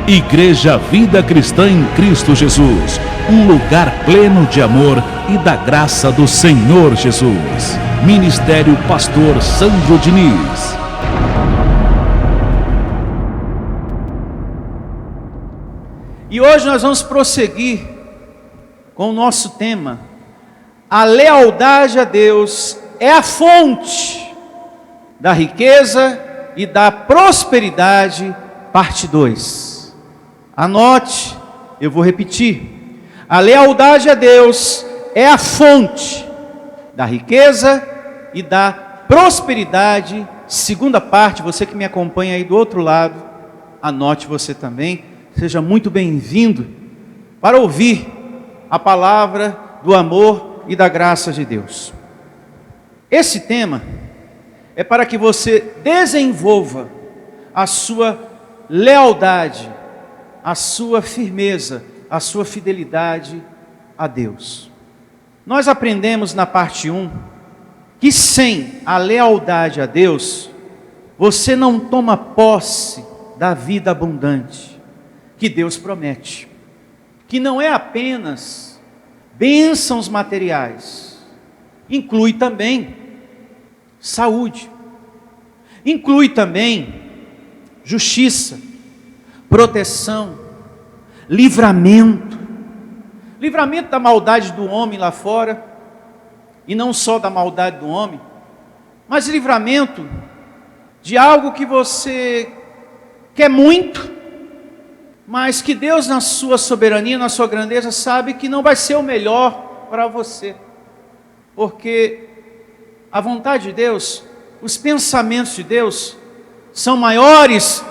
Igreja Vida Cristã em Cristo Jesus, um lugar pleno de amor e da graça do Senhor Jesus. Ministério Pastor Sandro Diniz. E hoje nós vamos prosseguir com o nosso tema: a lealdade a Deus é a fonte da riqueza e da prosperidade, parte 2. Anote, eu vou repetir. A lealdade a Deus é a fonte da riqueza e da prosperidade, segunda parte. Você que me acompanha aí do outro lado, anote você também. Seja muito bem-vindo para ouvir a palavra do amor e da graça de Deus. Esse tema é para que você desenvolva a sua lealdade, a sua firmeza, a sua fidelidade a Deus. Nós aprendemos na parte 1 que sem a lealdade a Deus, você não toma posse da vida abundante que Deus promete, que não é apenas bênçãos materiais, inclui também saúde, inclui também justiça, proteção, livramento da maldade do homem lá fora, e não só da maldade do homem, mas livramento de algo que você quer muito, mas que Deus, na sua soberania, na sua grandeza, sabe que não vai ser o melhor para você, porque a vontade de Deus, os pensamentos de Deus são maiores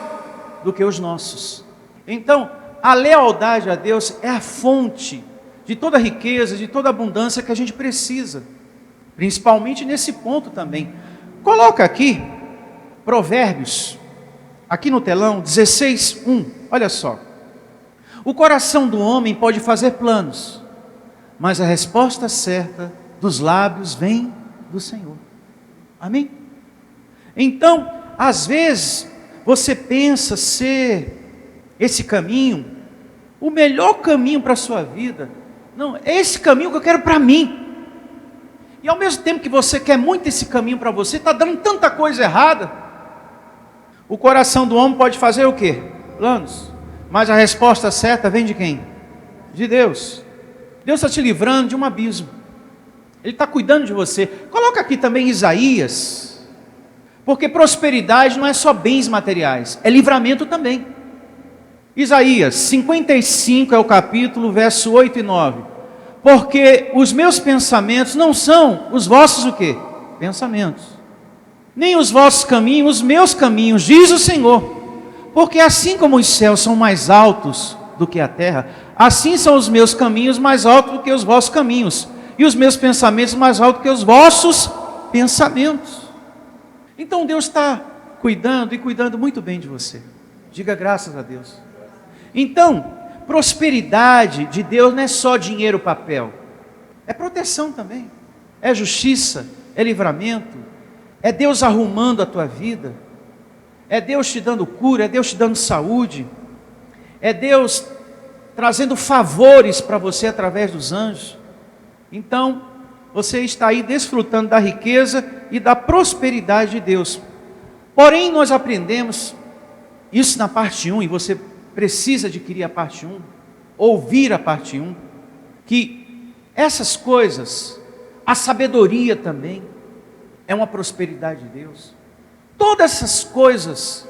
do que os nossos. Então, a lealdade a Deus é a fonte de toda a riqueza, de toda a abundância que a gente precisa, principalmente nesse ponto também. Coloca aqui Provérbios, aqui no telão, 16:1, olha só. O coração do homem pode fazer planos, mas a resposta certa dos lábios vem do Senhor. Amém? Então, às vezes, você pensa ser esse caminho, o melhor caminho para a sua vida. Não, é esse caminho que eu quero para mim. E ao mesmo tempo que você quer muito esse caminho para você, está dando tanta coisa errada. O coração do homem pode fazer o quê? Planos. Mas a resposta certa vem de quem? De Deus. Deus está te livrando de um abismo. Ele está cuidando de você. Coloca aqui também Isaías. Porque prosperidade não é só bens materiais, é livramento também. Isaías 55 é o capítulo, verso 8 e 9. Porque os meus pensamentos não são os vossos o quê? Pensamentos. Nem os vossos caminhos, os meus caminhos, diz o Senhor. Porque assim como os céus são mais altos do que a terra, assim são os meus caminhos mais altos do que os vossos caminhos, e os meus pensamentos mais altos do que os vossos pensamentos. Então Deus está cuidando e cuidando muito bem de você. Diga graças a Deus. Então, prosperidade de Deus não é só dinheiro, papel. É proteção também. É justiça, é livramento. É Deus arrumando a tua vida. É Deus te dando cura, é Deus te dando saúde. É Deus trazendo favores para você através dos anjos. Então, você está aí desfrutando da riqueza e da prosperidade de Deus. Porém, nós aprendemos isso na parte 1, e você precisa adquirir a parte 1, ouvir a parte 1, que essas coisas, a sabedoria também, é uma prosperidade de Deus. Todas essas coisas,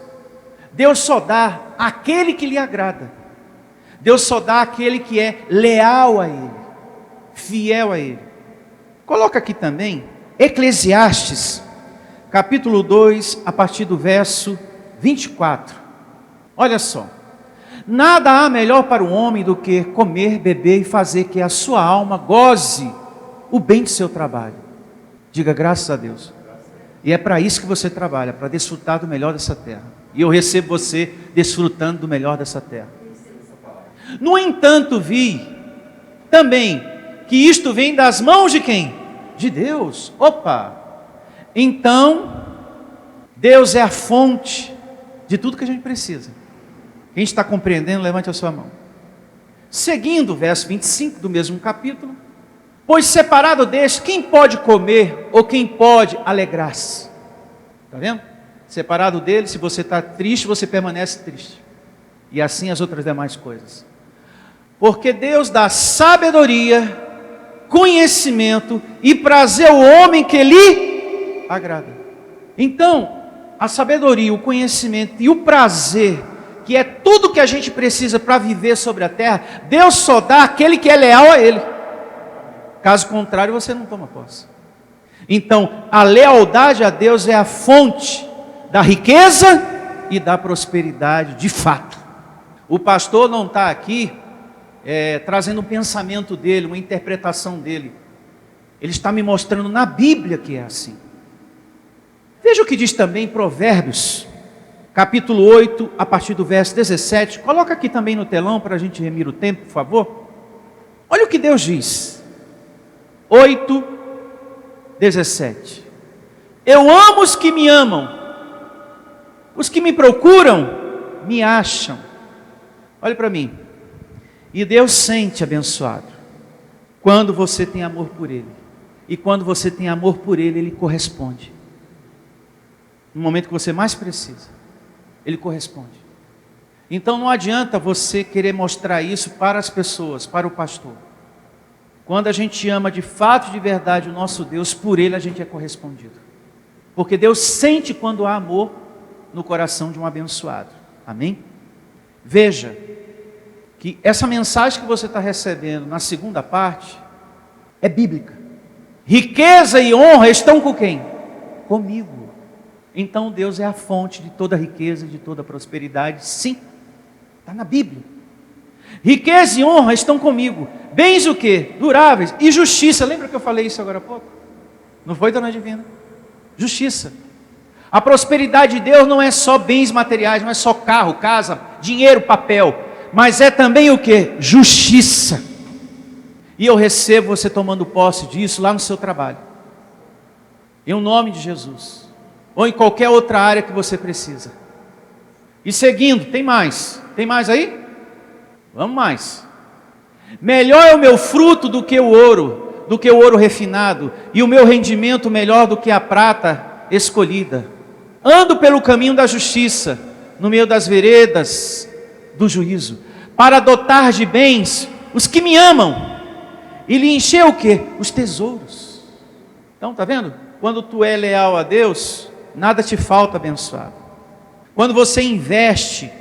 Deus só dá àquele que lhe agrada. Deus só dá àquele que é leal a Ele, fiel a Ele. Coloca aqui também Eclesiastes, capítulo 2, a partir do verso 24. Olha só. Nada há melhor para o homem do que comer, beber e fazer que a sua alma goze o bem de seu trabalho. Diga graças a Deus. E é para isso que você trabalha, para desfrutar do melhor dessa terra. E eu recebo você desfrutando do melhor dessa terra. No entanto, vi também que isto vem das mãos de quem? De Deus. Opa! Então, Deus é a fonte de tudo que a gente precisa. Quem está compreendendo, levante a sua mão. Seguindo o verso 25 do mesmo capítulo. Pois separado deste, quem pode comer ou quem pode alegrar-se? Está vendo? Separado dele, se você está triste, você permanece triste. E assim as outras demais coisas. Porque Deus dá sabedoria, conhecimento e prazer ao homem que lhe agrada. Então, a sabedoria, o conhecimento e o prazer, que é tudo que a gente precisa para viver sobre a terra, Deus só dá àquele que é leal a Ele. Caso contrário, você não toma posse. Então, a lealdade a Deus é a fonte da riqueza e da prosperidade, de fato. O pastor não está aqui trazendo um pensamento dele, uma interpretação dele. Ele está me mostrando na Bíblia que é assim. Veja o que diz também Provérbios, capítulo 8, a partir do verso 17. Coloca aqui também no telão para a gente remir o tempo, por favor. Olha o que Deus diz. 8, 17. Eu amo os que me amam, os que me procuram, me acham. Olha para mim. E Deus sente abençoado quando você tem amor por Ele. E quando você tem amor por Ele, Ele corresponde. No momento que você mais precisa, Ele corresponde. Então não adianta você querer mostrar isso para as pessoas, para o pastor. Quando a gente ama de fato, de verdade o nosso Deus, por Ele a gente é correspondido. Porque Deus sente quando há amor no coração de um abençoado. Amém? Veja que essa mensagem que você está recebendo na segunda parte é bíblica. Riqueza e honra estão com quem? Comigo. Então Deus é a fonte de toda riqueza e de toda prosperidade. Sim, está na Bíblia. Riqueza e honra estão comigo. Bens o quê? Duráveis. E justiça. Lembra que eu falei isso agora há pouco? Não foi, dona Divina? Justiça. A prosperidade de Deus não é só bens materiais, não é só carro, casa, dinheiro, papel. Mas é também o quê? Justiça. E eu recebo você tomando posse disso lá no seu trabalho. Em nome de Jesus. Ou em qualquer outra área que você precisa. E seguindo, tem mais. Tem mais aí? Vamos mais. Melhor é o meu fruto do que o ouro refinado, e o meu rendimento melhor do que a prata escolhida. Ando pelo caminho da justiça, no meio das veredas do juízo, para dotar de bens os que me amam, e lhe encher o quê? Os tesouros. Então, está vendo? Quando tu é leal a Deus, nada te falta, abençoado. Quando você investe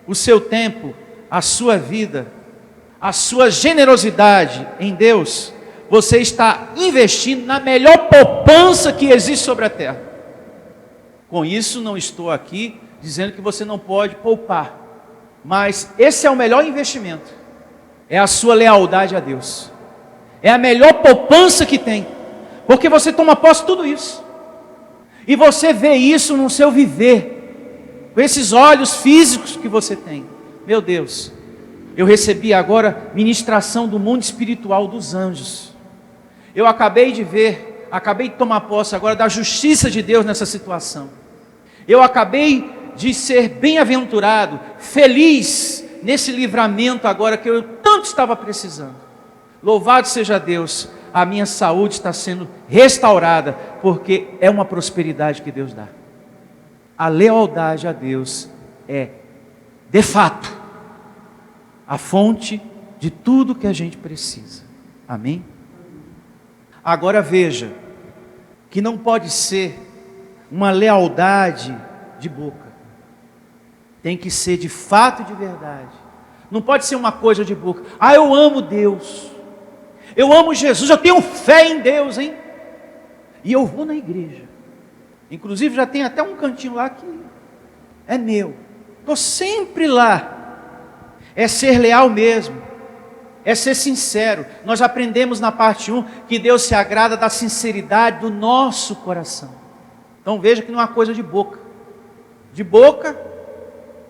o seu tempo, a sua vida, a sua generosidade em Deus, você está investindo na melhor poupança que existe sobre a terra. Com isso, não estou aqui dizendo que você não pode poupar, mas esse é o melhor investimento, é a sua lealdade a Deus, é a melhor poupança que tem, porque você toma posse de tudo isso, e você vê isso no seu viver, com esses olhos físicos que você tem. Meu Deus, eu recebi agora ministração do mundo espiritual dos anjos. Eu acabei de tomar posse agora da justiça de Deus nessa situação. Eu acabei de ser bem-aventurado, feliz nesse livramento agora que eu tanto estava precisando. Louvado seja Deus, a minha saúde está sendo restaurada, porque é uma prosperidade que Deus dá. A lealdade a Deus é, de fato, a fonte de tudo que a gente precisa. Amém? Agora veja, que não pode ser uma lealdade de boca. Tem que ser de fato e de verdade. Não pode ser uma coisa de boca. Ah, eu amo Deus. Eu amo Jesus, eu tenho fé em Deus, hein? E eu vou na igreja. Inclusive já tem até um cantinho lá que é meu. Estou sempre lá. É ser leal mesmo, é ser sincero. Nós aprendemos na parte 1 que Deus se agrada da sinceridade do nosso coração. Então veja que não é uma coisa de boca. De boca,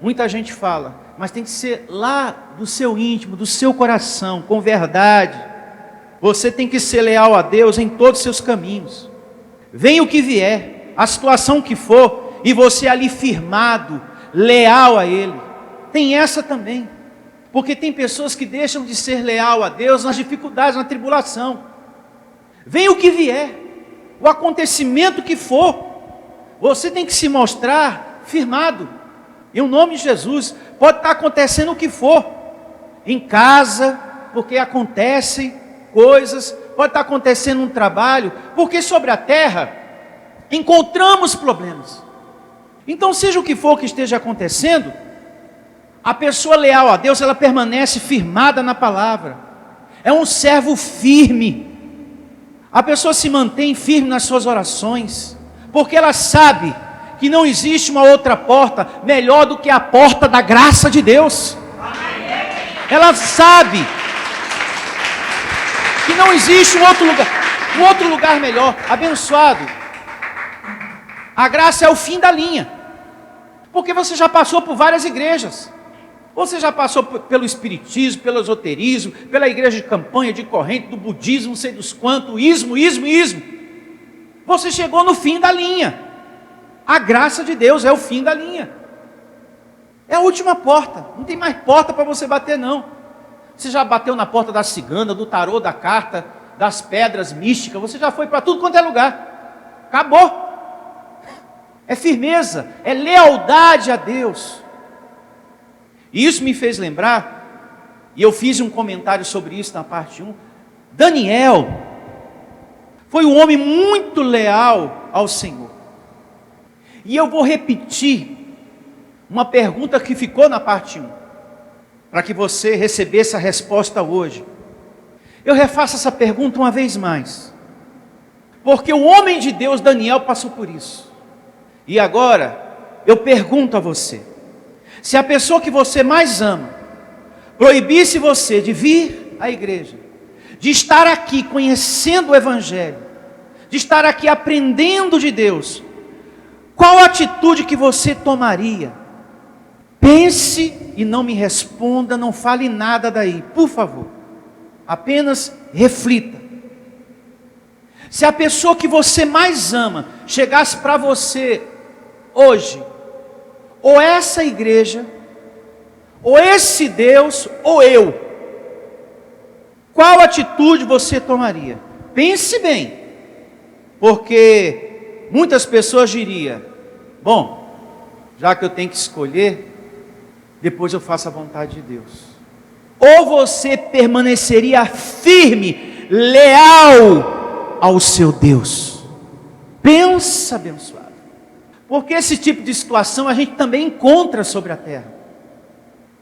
muita gente fala, mas tem que ser lá do seu íntimo, do seu coração, com verdade. Você tem que ser leal a Deus em todos os seus caminhos. Venha o que vier, a situação que for, e você ali firmado, leal a Ele. tem essa também. Porque tem pessoas que deixam de ser leal a Deus nas dificuldades, na tribulação. Vem o que vier, o acontecimento que for, você tem que se mostrar firmado. Em nome de Jesus, pode estar acontecendo o que for, em casa, porque acontecem coisas, pode estar acontecendo um trabalho, porque sobre a terra encontramos problemas. Então, seja o que for que esteja acontecendo, a pessoa leal a Deus, ela permanece firmada na palavra, é um servo firme. A pessoa se mantém firme nas suas orações, porque ela sabe que não existe uma outra porta melhor do que a porta da graça de Deus. Ela sabe que não existe um outro lugar melhor. Abençoado, a graça é o fim da linha, porque você já passou por várias igrejas. Você já passou pelo espiritismo, pelo esoterismo, pela igreja de campanha, de corrente, do budismo, não sei dos quantos, ismo. Você chegou no fim da linha. A graça de Deus é o fim da linha. É a última porta. Não tem mais porta para você bater, não. Você já bateu na porta da cigana, do tarô, da carta, das pedras místicas. Você já foi para tudo quanto é lugar. Acabou. É firmeza, é lealdade a Deus. E isso me fez lembrar, e eu fiz um comentário sobre isso na parte 1. Daniel foi um homem muito leal ao Senhor. E eu vou repetir uma pergunta que ficou na parte 1, para que você recebesse a resposta hoje. Eu refaço essa pergunta uma vez mais, porque o homem de Deus Daniel passou por isso. E agora eu pergunto a você: se a pessoa que você mais ama proibisse você de vir à igreja, de estar aqui conhecendo o Evangelho, de estar aqui aprendendo de Deus, qual atitude que você tomaria? Pense e não me responda, não fale nada daí, por favor. Apenas reflita. Se a pessoa que você mais ama chegasse para você hoje, ou essa igreja, ou esse Deus, ou eu, qual atitude você tomaria? Pense bem, porque muitas pessoas diriam: bom, já que eu tenho que escolher, depois eu faço a vontade de Deus. Ou você permaneceria firme, leal ao seu Deus. Pensa, abençoado. Porque esse tipo de situação a gente também encontra sobre a terra.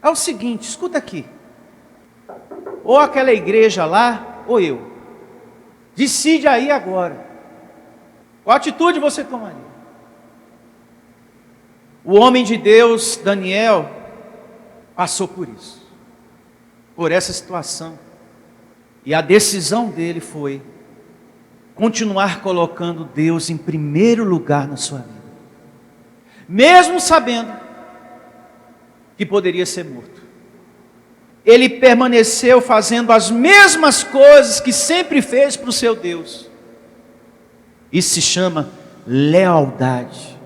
É o seguinte, escuta aqui. Ou aquela igreja lá, ou eu. Decide aí agora. Qual atitude você tomaria? O homem de Deus, Daniel, passou por isso. Por essa situação. E a decisão dele foi continuar colocando Deus em primeiro lugar na sua vida. Mesmo sabendo que poderia ser morto. Ele permaneceu fazendo as mesmas coisas que sempre fez para o seu Deus. Isso se chama lealdade.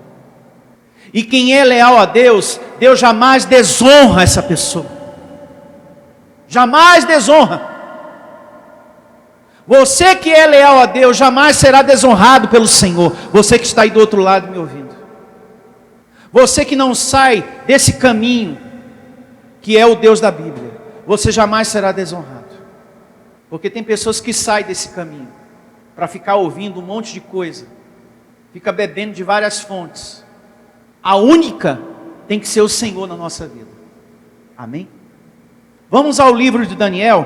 E quem é leal a Deus, Deus jamais desonra essa pessoa. Jamais desonra. Você que é leal a Deus, jamais será desonrado pelo Senhor. Você que está aí do outro lado me ouvindo. Você que não sai desse caminho, que é o Deus da Bíblia, você jamais será desonrado. Porque tem pessoas que saem desse caminho, para ficar ouvindo um monte de coisa, fica bebendo de várias fontes. A única tem que ser o Senhor na nossa vida. Amém? Vamos ao livro de Daniel,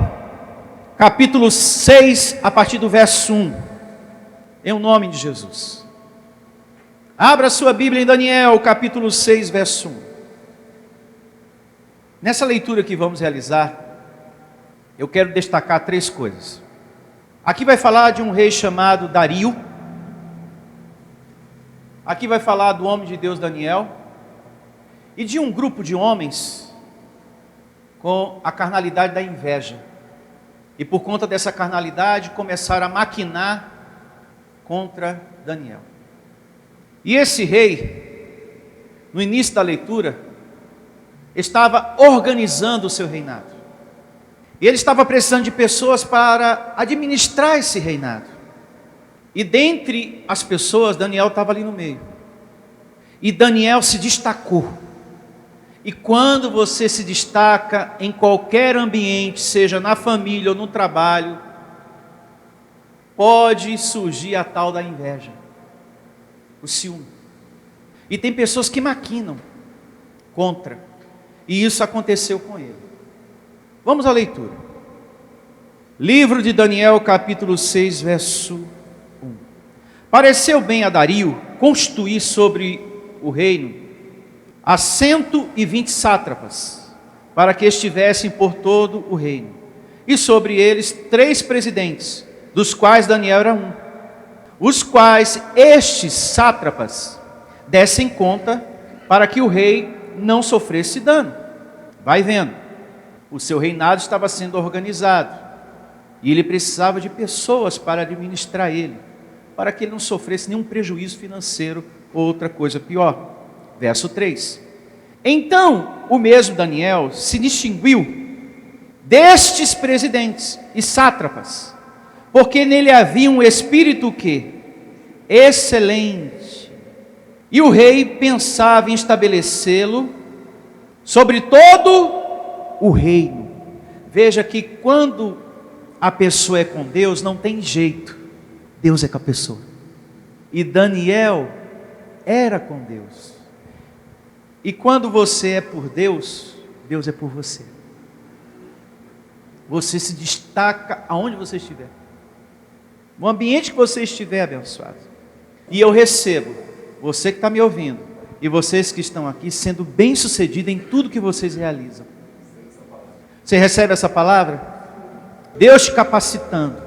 capítulo 6, a partir do verso 1. Em nome de Jesus. Abra sua Bíblia em Daniel, capítulo 6, verso 1. Nessa leitura que vamos realizar, eu quero destacar 3 coisas. Aqui vai falar de um rei chamado Dario. Aqui vai falar do homem de Deus Daniel. E de um grupo de homens com a carnalidade da inveja. E por conta dessa carnalidade começaram a maquinar contra Daniel. E esse rei, no início da leitura, estava organizando o seu reinado. E ele estava precisando de pessoas para administrar esse reinado. E dentre as pessoas, Daniel estava ali no meio. E Daniel se destacou. E quando você se destaca em qualquer ambiente, seja na família ou no trabalho, pode surgir a tal da inveja, o ciúme. E tem pessoas que maquinam contra. E isso aconteceu com ele. Vamos à leitura. Livro de Daniel, capítulo 6, verso 1. Pareceu bem a Dario constituir sobre o reino a 120 sátrapas, para que estivessem por todo o reino, e sobre eles 3 presidentes, dos quais Daniel era um, os quais estes sátrapas dessem conta, para que o rei não sofresse dano. Vai vendo, o seu reinado estava sendo organizado, e ele precisava de pessoas para administrar ele, para que ele não sofresse nenhum prejuízo financeiro ou outra coisa pior. Verso 3. Então, o mesmo Daniel se distinguiu destes presidentes e sátrapas, porque nele havia um espírito que excelente, e o rei pensava em estabelecê-lo sobre todo o reino. Veja que quando a pessoa é com Deus, não tem jeito, Deus é com a pessoa. E Daniel era com Deus. E quando você é por Deus, Deus é por você. Você se destaca aonde você estiver. No ambiente que você estiver, abençoado. E eu recebo, você que está me ouvindo, e vocês que estão aqui, sendo bem-sucedido em tudo que vocês realizam. Você recebe essa palavra? Deus te capacitando.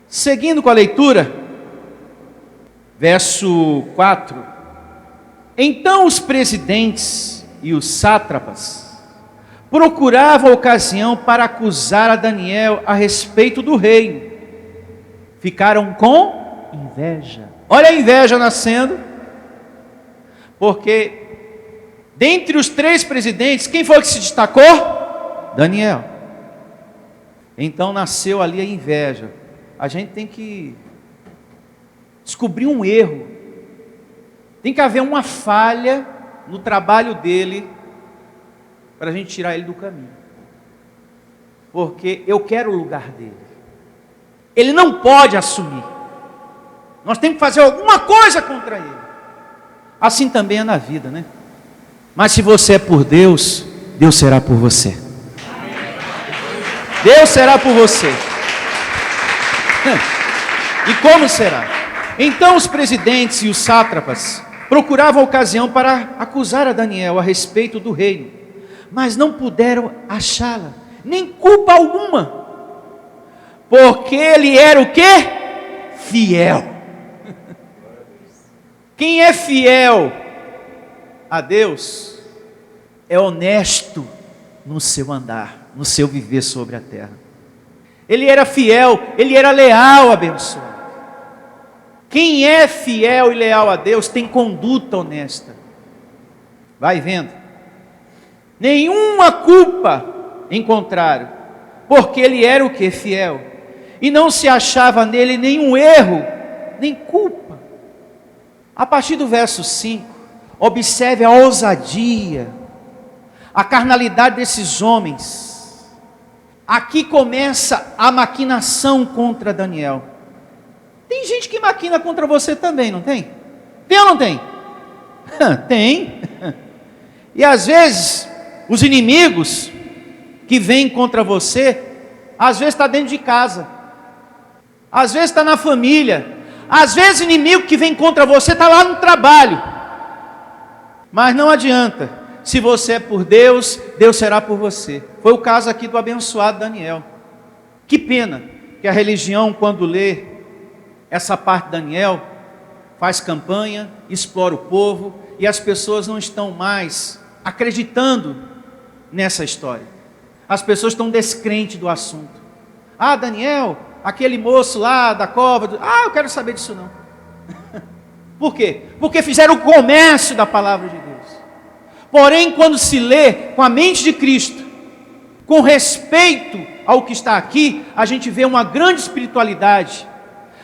Seguindo com a leitura, verso 4. Então os presidentes e os sátrapas procuravam ocasião para acusar a Daniel a respeito do reino. Ficaram com inveja. Olha a inveja nascendo. Porque dentre os 3 presidentes, quem foi que se destacou? Daniel. Então nasceu ali a inveja. A gente tem que descobrir um erro. Tem que haver uma falha no trabalho dele para a gente tirar ele do caminho. Porque eu quero o lugar dele. Ele não pode assumir. Nós temos que fazer alguma coisa contra ele. Assim também é na vida, né? Mas se você é por Deus, Deus será por você. Deus será por você. E como será? Então os presidentes e os sátrapas procuravam ocasião para acusar a Daniel a respeito do reino, mas não puderam achá-la, nem culpa alguma, porque ele era o quê? Fiel. Quem é fiel a Deus é honesto no seu andar, no seu viver sobre a terra. Ele era fiel, ele era leal, abençoado. Quem é fiel e leal a Deus tem conduta honesta. Vai vendo. Nenhuma culpa encontraram, porque ele era o que? Fiel. E não se achava nele nenhum erro, nem culpa. A partir do verso 5, observe a ousadia, a carnalidade desses homens. Aqui começa a maquinação contra Daniel. Tem gente que maquina contra você também, não tem? Tem ou não tem? Tem. E às vezes, os inimigos que vêm contra você, às vezes está dentro de casa, às vezes está na família, às vezes o inimigo que vem contra você está lá no trabalho. Mas não adianta, se você é por Deus, Deus será por você. Foi o caso aqui do abençoado Daniel. Que pena que a religião, quando lê essa parte de Daniel, faz campanha, explora o povo, e as pessoas não estão mais acreditando nessa história. As pessoas estão descrentes do assunto. Ah, Daniel, aquele moço lá da cova, eu quero saber disso não. Por quê? Porque fizeram o comércio da palavra de Deus. Porém, quando se lê com a mente de Cristo, com respeito ao que está aqui, a gente vê uma grande espiritualidade,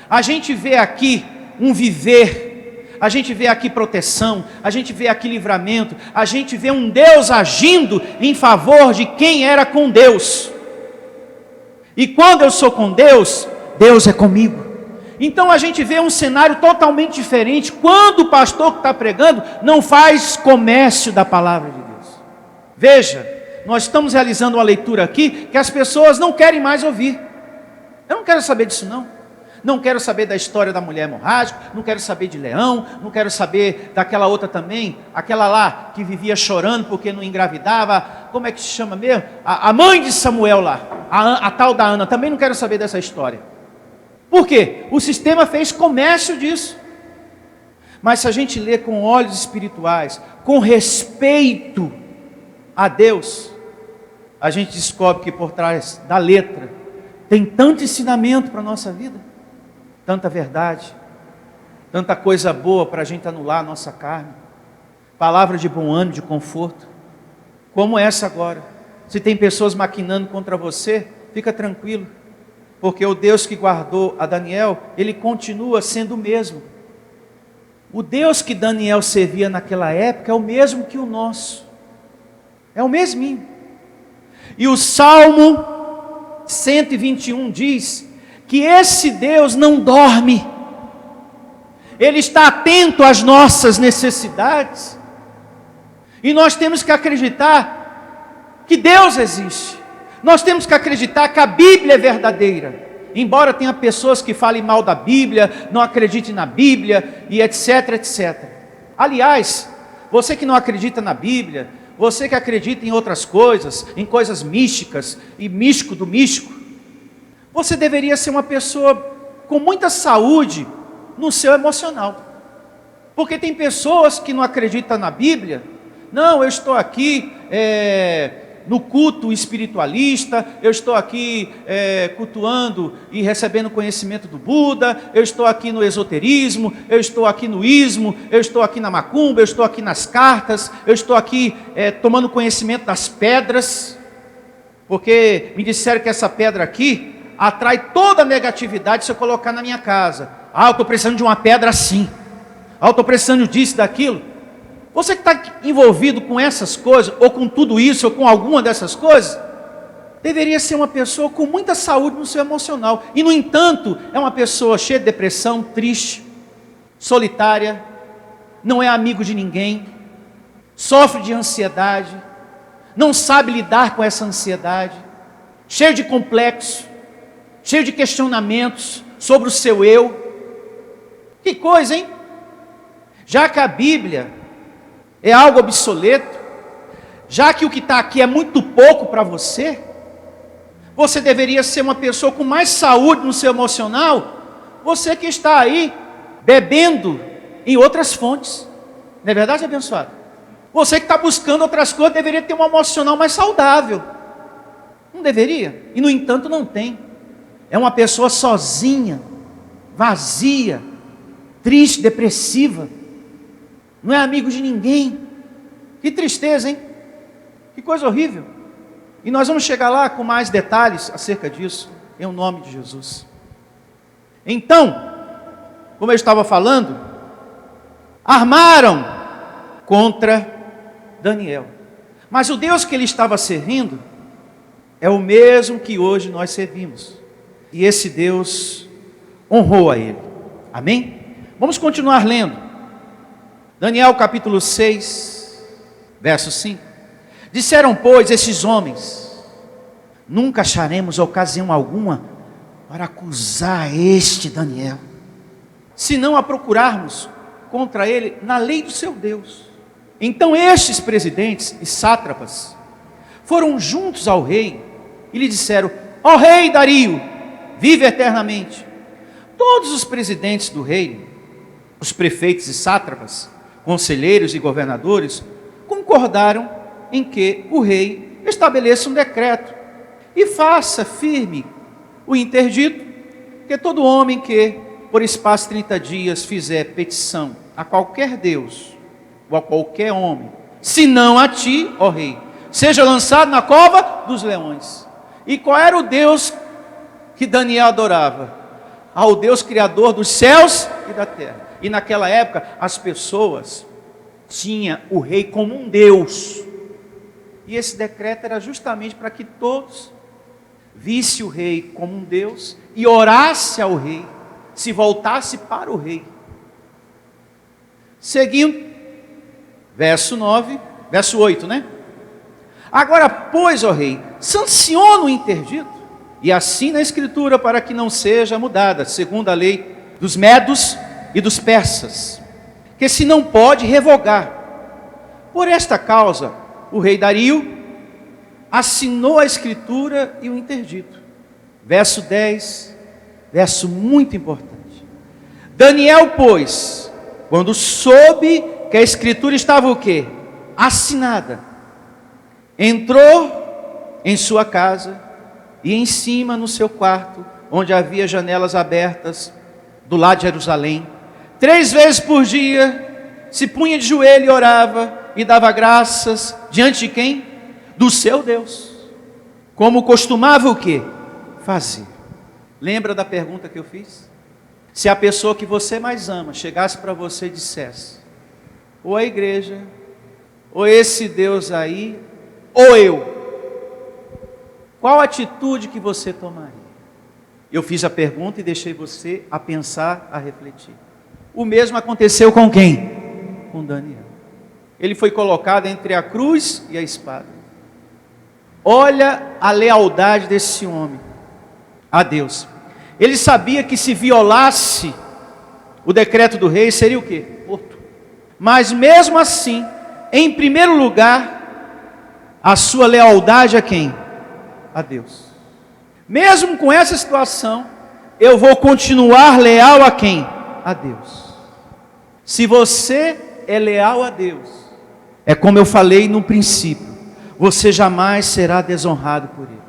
a gente vê aqui um viver, a gente vê aqui proteção, a gente vê aqui livramento, a gente vê um Deus agindo em favor de quem era com Deus. E quando eu sou com Deus, Deus é comigo. Então a gente vê um cenário totalmente diferente quando o pastor que está pregando não faz comércio da palavra de Deus. Veja, nós estamos realizando uma leitura aqui que as pessoas não querem mais ouvir. Eu não quero saber disso não. Não quero saber da história da mulher hemorrágica, não quero saber de Leão, não quero saber daquela outra também, aquela lá que vivia chorando porque não engravidava, como é que se chama mesmo? A mãe de Samuel lá, a tal da Ana, também não quero saber dessa história. Por quê? O sistema fez comércio disso. Mas se a gente lê com olhos espirituais, com respeito a Deus, a gente descobre que por trás da letra tem tanto ensinamento para a nossa vida, tanta verdade, tanta coisa boa para a gente anular a nossa carne, palavra de bom ânimo, de conforto, como essa agora. Se tem pessoas maquinando contra você, fica tranquilo, porque o Deus que guardou a Daniel, ele continua sendo o mesmo. O Deus que Daniel servia naquela época é o mesmo que o nosso, é o mesminho. E o Salmo 121 diz que esse Deus não dorme, Ele está atento às nossas necessidades, e nós temos que acreditar que Deus existe, nós temos que acreditar que a Bíblia é verdadeira, embora tenha pessoas que falem mal da Bíblia, não acreditem na Bíblia, e etc, etc. Aliás, você que não acredita na Bíblia, você que acredita em outras coisas, em coisas místicas, e místico do místico, você deveria ser uma pessoa com muita saúde no seu emocional. Porque tem pessoas que não acreditam na Bíblia. Não, eu estou aqui no culto espiritualista, eu estou aqui cultuando e recebendo conhecimento do Buda, eu estou aqui no esoterismo, eu estou aqui no ismo, eu estou aqui na macumba, eu estou aqui nas cartas, eu estou aqui tomando conhecimento das pedras, porque me disseram que essa pedra aqui atrai toda a negatividade se eu colocar na minha casa. Ah, eu estou precisando de uma pedra assim. Ah, eu estou precisando disso, daquilo. Você que está envolvido com essas coisas, ou com tudo isso, ou com alguma dessas coisas, deveria ser uma pessoa com muita saúde no seu emocional. E no entanto, é uma pessoa cheia de depressão, triste, solitária, não é amigo de ninguém, sofre de ansiedade, não sabe lidar com essa ansiedade, cheio de complexo, cheio de questionamentos sobre o seu eu. Que coisa, hein? Já que a Bíblia é algo obsoleto, já que o que está aqui é muito pouco para você, você deveria ser uma pessoa com mais saúde no seu emocional, você que está aí bebendo em outras fontes, não é verdade, abençoado? Você que está buscando outras coisas, deveria ter um emocional mais saudável, não deveria? E no entanto não tem. É uma pessoa sozinha, vazia, triste, depressiva, não é amigo de ninguém. Que tristeza, hein? Que coisa horrível. E nós vamos chegar lá com mais detalhes acerca disso, em nome de Jesus. Então, como eu estava falando, armaram contra Daniel. Mas o Deus que ele estava servindo é o mesmo que hoje nós servimos. E esse Deus honrou a ele. Amém? Vamos continuar lendo. Daniel capítulo 6, verso 5. Disseram, pois, esses homens: nunca acharemos ocasião alguma para acusar este Daniel, se não a procurarmos contra ele na lei do seu Deus. Então estes presidentes e sátrapas foram juntos ao rei e lhe disseram: ó rei Dario, vive eternamente. Todos os presidentes do reino, os prefeitos e sátrapas, conselheiros e governadores, concordaram em que o rei estabeleça um decreto e faça firme o interdito, que todo homem que, por espaço de 30 dias, fizer petição a qualquer Deus, ou a qualquer homem, senão a ti, ó rei, seja lançado na cova dos leões. E qual era o Deus que Daniel adorava? Ao Deus criador dos céus e da terra. E naquela época as pessoas tinham o rei como um Deus. E esse decreto era justamente para que todos vissem o rei como um Deus e orasse ao rei, se voltasse para o rei. Seguindo, verso 8, né? Agora, pois, ó rei, sanciona o interdito, e assina a escritura para que não seja mudada, segundo a lei dos medos e dos persas, que se não pode revogar. Por esta causa, o rei Dario assinou a escritura e o interdito. Verso 10, verso muito importante. Daniel, pois, quando soube que a escritura estava o quê? Assinada, entrou em sua casa e em cima no seu quarto, onde havia janelas abertas do lado de Jerusalém. 3 vezes por dia se punha de joelho e orava e dava graças diante de quem? Do seu Deus. Como costumava o quê? Fazer. Lembra da pergunta que eu fiz? Se a pessoa que você mais ama chegasse para você e dissesse: ou a igreja, ou esse Deus aí, ou eu, qual atitude que você tomaria? Eu fiz a pergunta e deixei você a pensar, a refletir. O mesmo aconteceu com quem? Com Daniel. Ele foi colocado entre a cruz e a espada. Olha a lealdade desse homem a Deus. Ele sabia que se violasse o decreto do rei, seria o quê? Morto. Mas mesmo assim, em primeiro lugar, a sua lealdade a quem? A Deus. Mesmo com essa situação, eu vou continuar leal a quem? A Deus. Se você é leal a Deus, é como eu falei no princípio, você jamais será desonrado por Ele.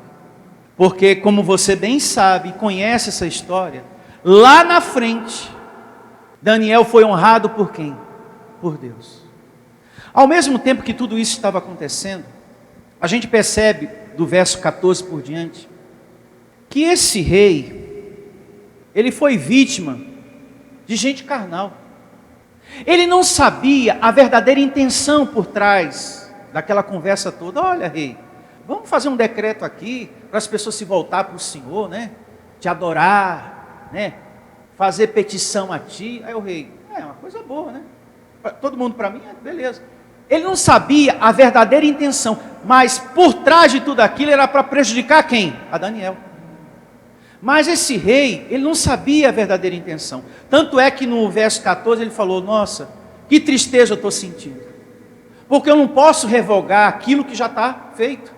Porque como você bem sabe e conhece essa história, lá na frente, Daniel foi honrado por quem? Por Deus. Ao mesmo tempo que tudo isso estava acontecendo, a gente percebe do verso 14 por diante, que esse rei, ele foi vítima de gente carnal. Ele não sabia a verdadeira intenção por trás daquela conversa toda. Olha, rei, vamos fazer um decreto aqui, para as pessoas se voltar para o Senhor, né? Te adorar, né? Fazer petição a ti. Aí o rei, é uma coisa boa, né? Todo mundo para mim, beleza. Ele não sabia a verdadeira intenção, mas por trás de tudo aquilo era para prejudicar quem? A Daniel. Mas esse rei, ele não sabia a verdadeira intenção. Tanto é que no verso 14 ele falou: nossa, que tristeza eu estou sentindo, porque eu não posso revogar aquilo que já está feito.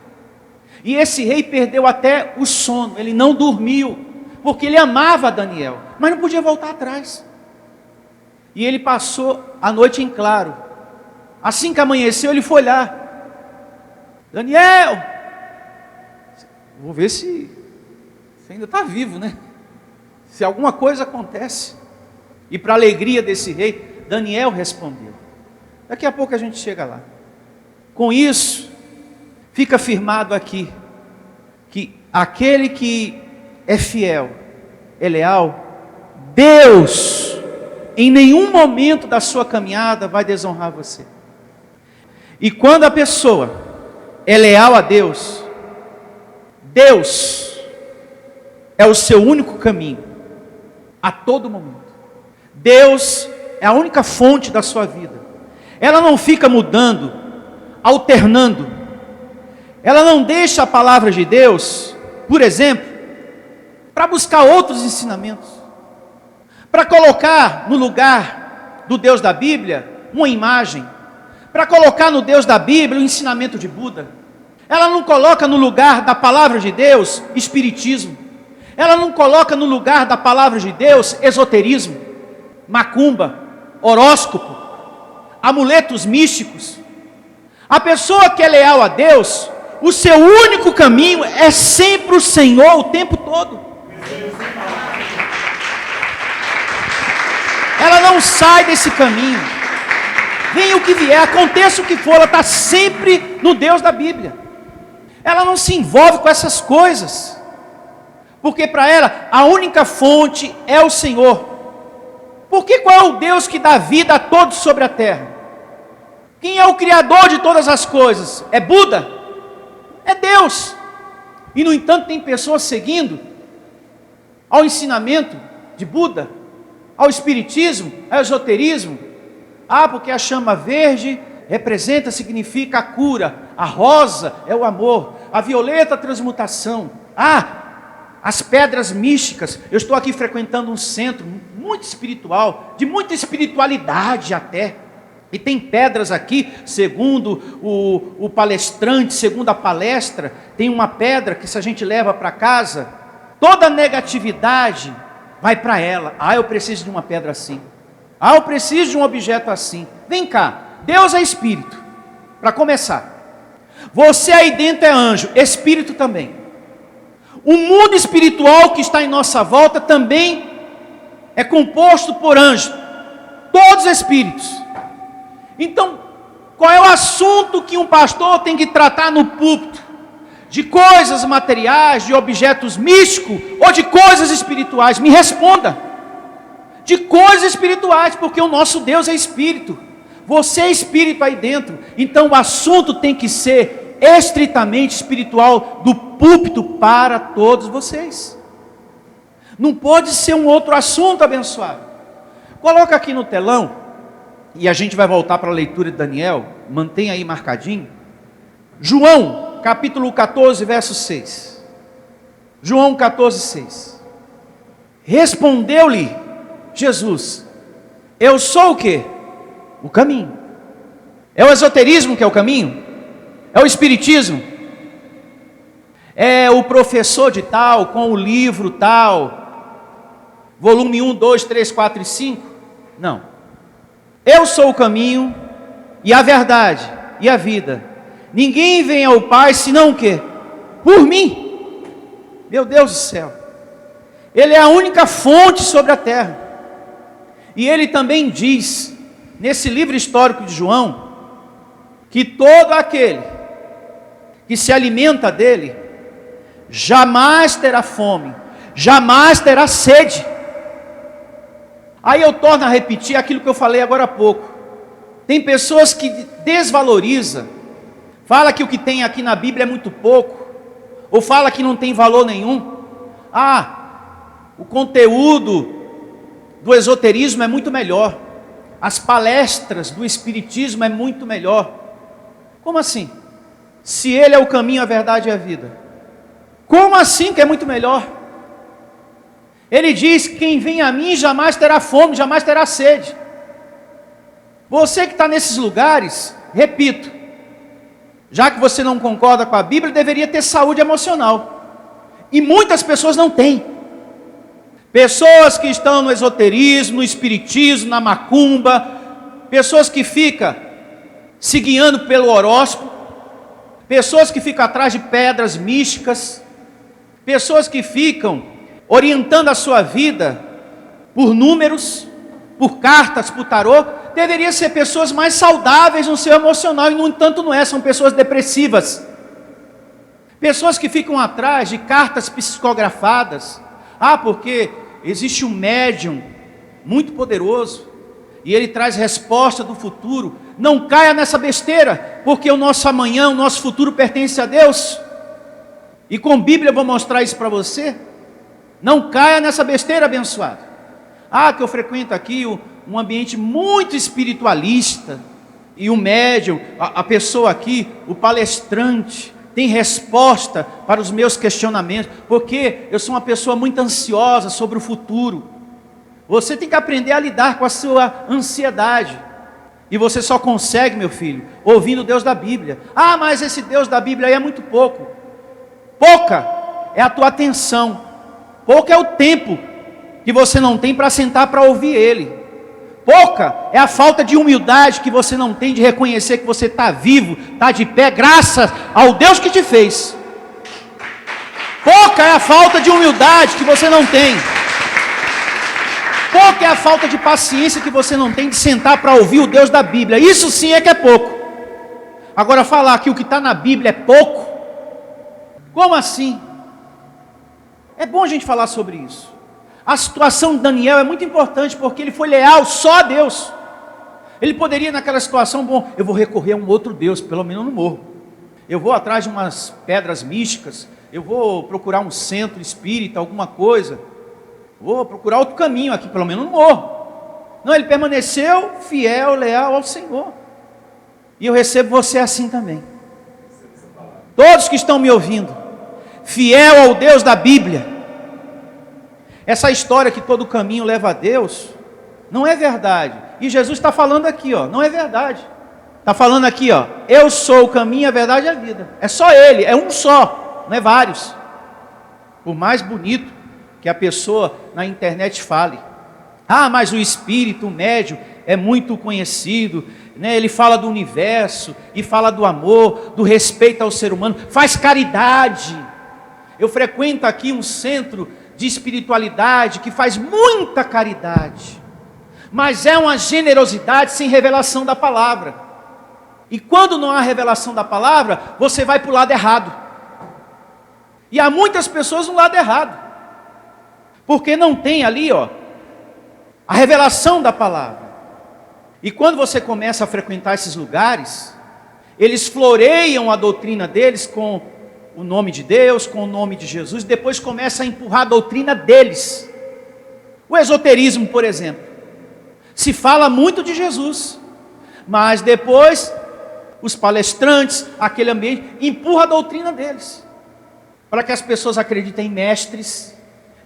E esse rei perdeu até o sono, ele não dormiu, porque ele amava Daniel, mas não podia voltar atrás. E ele passou a noite em claro. Assim que amanheceu, ele foi lá: Daniel, vou ver se ainda está vivo, né? Se alguma coisa acontece. E para a alegria desse rei, Daniel respondeu. Daqui a pouco a gente chega lá. Com isso, fica firmado aqui, que aquele que é fiel, é leal, Deus, em nenhum momento da sua caminhada, vai desonrar você. E quando a pessoa é leal a Deus, Deus é o seu único caminho, a todo momento. Deus é a única fonte da sua vida. Ela não fica mudando, alternando. Ela não deixa a palavra de Deus, por exemplo, para buscar outros ensinamentos, para colocar no lugar do Deus da Bíblia uma imagem, para colocar no Deus da Bíblia o ensinamento de Buda. Ela não coloca no lugar da palavra de Deus espiritismo. Ela não coloca no lugar da palavra de Deus esoterismo, macumba, horóscopo, amuletos místicos. A pessoa que é leal a Deus, o seu único caminho é sempre o Senhor o tempo todo. Ela não sai desse caminho. venha o que vier, aconteça o que for, ela está sempre no Deus da Bíblia. Ela não se envolve com essas coisas, porque para ela a única fonte é o Senhor. Porque qual é o Deus que dá vida a todos sobre a terra? Quem é o Criador de todas as coisas? É Buda? É Deus. E no entanto tem pessoas seguindo ao ensinamento de Buda, ao espiritismo, ao esoterismo. Porque a chama verde representa, significa a cura, a rosa é o amor, a violeta a transmutação, as pedras místicas. Eu estou aqui frequentando um centro muito espiritual, de muita espiritualidade até, e tem pedras aqui, segundo o palestrante, segundo a palestra, tem uma pedra que se a gente leva para casa, toda negatividade vai para ela. Eu preciso de uma pedra assim, eu preciso de um objeto assim. Vem cá, Deus é espírito, para começar, você aí dentro é anjo, espírito também. O mundo espiritual que está em nossa volta também é composto por anjos, todos espíritos. Então, qual é o assunto que um pastor tem que tratar no púlpito? De coisas materiais, de objetos místicos ou de coisas espirituais? Me responda. De coisas espirituais, porque o nosso Deus é espírito. Você é espírito aí dentro. Então o assunto tem que ser estritamente espiritual, do púlpito para todos vocês. Não pode ser um outro assunto, abençoado. Coloca aqui no telão, e a gente vai voltar para a leitura de Daniel, mantém aí marcadinho. João, capítulo 14, verso 6. João 14, 6. Respondeu-lhe Jesus: eu sou o quê? O caminho. É o esoterismo que é o caminho? É o espiritismo? É o professor de tal, com o livro tal, volume 1, 2, 3, 4 e 5? Não. Eu sou o caminho, e a verdade, e a vida. Ninguém vem ao Pai, senão o quê? Por mim. Meu Deus do céu. Ele é a única fonte sobre a terra. E ele também diz, nesse livro histórico de João, que todo aquele que se alimenta dele, jamais terá fome, jamais terá sede. Aí eu torno a repetir aquilo que eu falei agora há pouco. Tem pessoas que desvalorizam, fala que o que tem aqui na Bíblia é muito pouco, ou fala que não tem valor nenhum. O conteúdo do esoterismo é muito melhor, as palestras do espiritismo é muito melhor. Como assim? Se ele é o caminho, a verdade e a vida, como assim que é muito melhor? Ele diz: quem vem a mim jamais terá fome, jamais terá sede. Você que está nesses lugares, repito, já que você não concorda com a Bíblia, deveria ter saúde emocional, e muitas pessoas não têm. Pessoas que estão no esoterismo, no espiritismo, na macumba, pessoas que ficam se guiando pelo horóscopo, pessoas que ficam atrás de pedras místicas, pessoas que ficam orientando a sua vida por números, por cartas, por tarô. Deveria ser pessoas mais saudáveis no seu emocional, e no entanto não é, são pessoas depressivas. Pessoas que ficam atrás de cartas psicografadas, porque existe um médium muito poderoso, e ele traz resposta do futuro. Não caia nessa besteira, porque o nosso amanhã, o nosso futuro pertence a Deus, e com Bíblia eu vou mostrar isso para você. Não caia nessa besteira, abençoado. Que eu frequento aqui um ambiente muito espiritualista, e o médium, a pessoa aqui, o palestrante, tem resposta para os meus questionamentos, porque eu sou uma pessoa muito ansiosa sobre o futuro. Você tem que aprender a lidar com a sua ansiedade, e você só consegue, meu filho, ouvindo o Deus da Bíblia. Mas esse Deus da Bíblia aí é muito pouco. Pouca é a tua atenção, pouco é o tempo que você não tem para sentar para ouvir Ele. Pouca é a falta de humildade que você não tem de reconhecer que você está vivo, está de pé, graças ao Deus que te fez. Pouca é a falta de humildade que você não tem. Pouco é a falta de paciência que você não tem de sentar para ouvir o Deus da Bíblia. Isso sim é que é pouco. Agora falar que o que está na Bíblia é pouco, como assim? É bom a gente falar sobre isso. A situação de Daniel é muito importante, porque ele foi leal só a Deus. Ele poderia naquela situação, bom, eu vou recorrer a um outro Deus, pelo menos eu não morro. Eu vou atrás de umas pedras místicas, eu vou procurar um centro espírita, alguma coisa. Vou procurar outro caminho aqui, pelo menos não morro. Não, ele permaneceu fiel, leal ao Senhor. E eu recebo você assim também. Todos que estão me ouvindo, fiel ao Deus da Bíblia. Essa história que todo caminho leva a Deus, não é verdade. E Jesus está falando aqui, ó, não é verdade. Está falando aqui, ó, eu sou o caminho, a verdade e a vida. É só Ele, é um só, não é vários. Por mais bonito que a pessoa na internet fale, ah, mas o Espírito, o médium, é muito conhecido, né? Ele fala do universo, e fala do amor, do respeito ao ser humano, faz caridade. Eu frequento aqui um centro de espiritualidade que faz muita caridade, mas é uma generosidade sem revelação da palavra. E quando não há revelação da palavra, você vai para o lado errado. E há muitas pessoas no lado errado, porque não tem ali, ó, a revelação da palavra. E quando você começa a frequentar esses lugares, eles floreiam a doutrina deles com o nome de Deus, com o nome de Jesus, depois começa a empurrar a doutrina deles. O esoterismo, por exemplo, se fala muito de Jesus, mas depois os palestrantes, aquele ambiente, empurra a doutrina deles, para que as pessoas acreditem em mestres,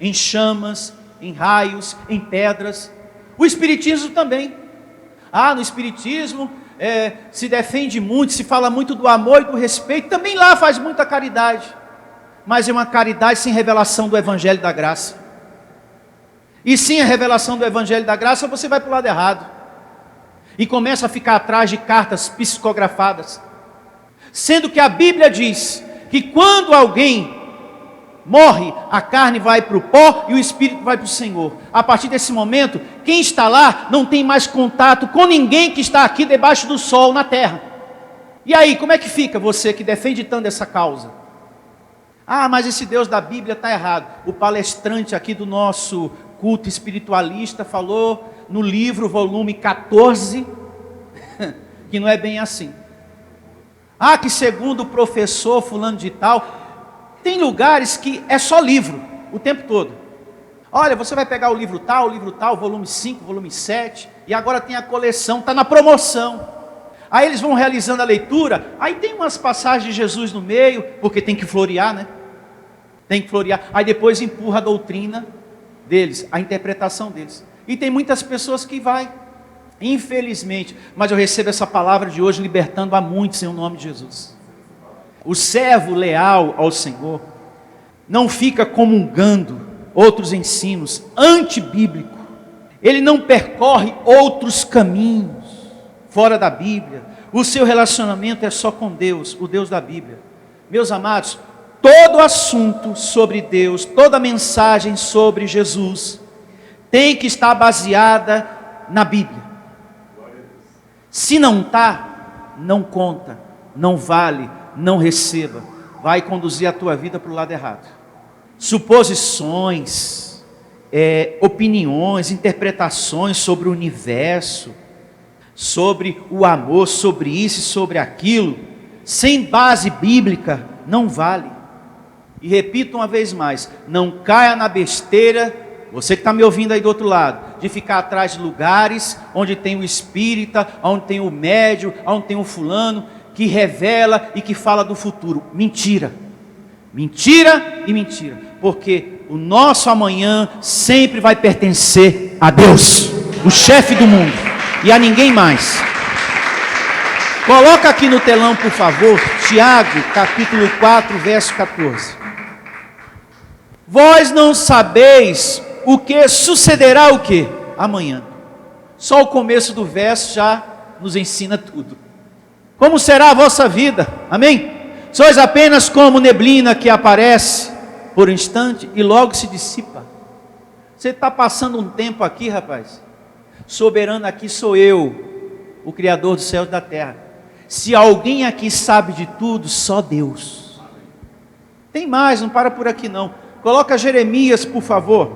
em chamas, em raios, em pedras. O espiritismo também. Ah, no espiritismo se defende muito, se fala muito do amor e do respeito, também lá faz muita caridade, mas é uma caridade sem revelação do Evangelho da Graça. E sem a revelação do Evangelho da Graça, você vai para o lado errado, e começa a ficar atrás de cartas psicografadas, sendo que a Bíblia diz que quando alguém morre, a carne vai para o pó e o espírito vai para o Senhor. A partir desse momento, quem está lá não tem mais contato com ninguém que está aqui debaixo do sol na terra. E aí, como é que fica você que defende tanto essa causa? Ah, mas esse Deus da Bíblia está errado. O palestrante aqui do nosso culto espiritualista falou no livro, volume 14, que não é bem assim. Ah, que segundo o professor fulano de tal. Tem lugares que é só livro, o tempo todo. Olha, você vai pegar o livro tal, volume 5, volume 7, e agora tem a coleção, está na promoção. Aí eles vão realizando a leitura, aí tem umas passagens de Jesus no meio, porque tem que florear, né? Tem que florear. Aí depois empurra a doutrina deles, a interpretação deles. E tem muitas pessoas que vai, infelizmente, mas eu recebo essa palavra de hoje libertando a muitos em nome de Jesus. O servo leal ao Senhor não fica comungando outros ensinos antibíblicos. Ele não percorre outros caminhos fora da Bíblia. O seu relacionamento é só com Deus, o Deus da Bíblia. Meus amados, todo assunto sobre Deus, toda mensagem sobre Jesus tem que estar baseada na Bíblia. Se não está, não conta, não vale, não receba, vai conduzir a tua vida para o lado errado. Suposições, opiniões, interpretações sobre o universo, sobre o amor, sobre isso e sobre aquilo, sem base bíblica, não vale. E repito uma vez mais, não caia na besteira, você que está me ouvindo aí do outro lado, de ficar atrás de lugares onde tem o espírita, onde tem o médium, onde tem o fulano, que revela e que fala do futuro. Mentira, mentira e mentira, porque o nosso amanhã sempre vai pertencer a Deus, o chefe do mundo, e a ninguém mais. Coloca aqui no telão, por favor, Tiago, capítulo 4, verso 14. Vós não sabeis o que sucederá o quê? Amanhã. Só o começo do verso já nos ensina tudo. Como será a vossa vida? Amém? Sois apenas como neblina que aparece por um instante e logo se dissipa. Você está passando um tempo aqui, rapaz. Soberano aqui sou eu, o Criador dos céus e da terra. Se alguém aqui sabe de tudo, só Deus. Tem mais, não para por aqui não. Coloca Jeremias, por favor.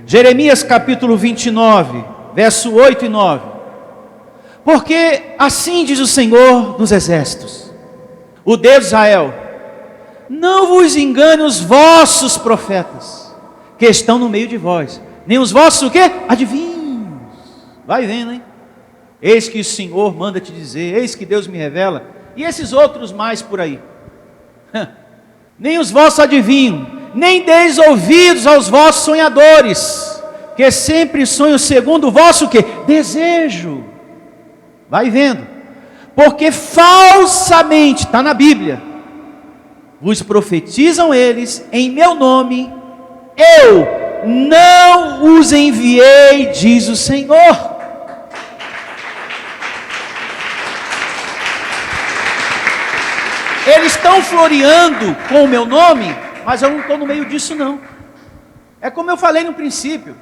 Jeremias capítulo 29, verso 8 e 9. Porque assim diz o Senhor dos exércitos, o Deus de Israel: não vos engane os vossos profetas, que estão no meio de vós, nem os vossos o quê? Adivinhos. Vai vendo, hein? Eis que o Senhor manda te dizer, eis que Deus me revela, e esses outros mais por aí. Nem os vossos adivinhos, nem deis ouvidos aos vossos sonhadores, que sempre sonham segundo o vosso o quê? Desejo. Vai vendo, porque falsamente, está na Bíblia, vos profetizam eles em meu nome, eu não os enviei, diz o Senhor. Eles estão floreando com o meu nome, mas eu não estou no meio disso não. É como eu falei no princípio,